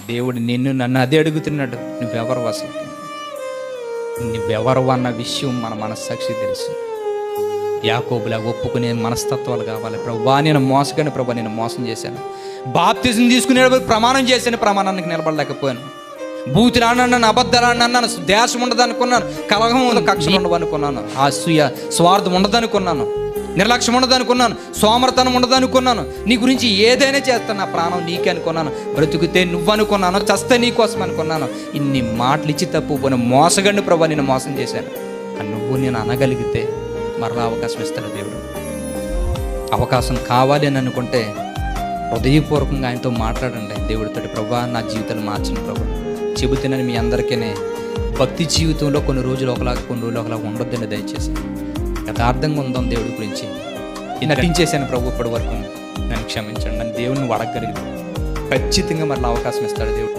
దేవుడు నన్ను అదే అడుగుతున్నాడు, నువ్వెవరు అసలు, నువ్వెవరు అన్న విషయం మన మనస్సాక్షి తెలుసు. యాకోబులా ఒప్పుకునే మనస్తత్వాలు కావాలి. ప్రభువా నేను మోసగాని, ప్రభా నేను మోసం చేశాను, బాప్తిజం తీసుకునేటప్పుడు ప్రమాణం చేశాను, ప్రమాణానికి నిలబడలేకపోయాను, బూతులాడినాను, అబద్ధాలన్నాను, దేశం ఉండదనుకున్నాను, కలహం కక్షలు ఉండవనుకున్నాను, అసూయ స్వార్థం ఉండదనుకున్నాను, నిర్లక్ష్యం ఉండదనుకున్నాను, సోమరతనం ఉండదనుకున్నాను, నీ గురించి ఏదైనా చేస్తాను, నా ప్రాణం నీకే అనుకున్నాను, బ్రతుకుతే నువ్వు అనుకున్నాను, చస్తే నీ కోసం అనుకున్నాను. ఇన్ని మాటలు ఇచ్చి తప్పుపోయిన మోసగండి ప్రభా నేను మోసం చేశాను అని నువ్వు నేను అనగలిగితే మరలా అవకాశం ఇస్తాడు దేవుడు. అవకాశం కావాలి అని అనుకుంటే హృదయపూర్వకంగా ఆయనతో మాట్లాడండి దేవుడితో. ప్రభా నా జీవితాన్ని మార్చిన ప్రభు చెబుతున్నాను మీ అందరికీ, భక్తి జీవితంలో కొన్ని రోజులు ఒకలాగా కొన్ని రోజులు ఒకలాగా ఉండొద్దండి దయచేసి. యథార్థంగా ఉందాం దేవుడి గురించి. నటించేశాను ప్రభు ఇప్పటి వరకు, నన్ను క్షమించండి అని దేవుడిని అడగగలిగితే ఖచ్చితంగా మరలా అవకాశం ఇస్తాడు దేవుడు.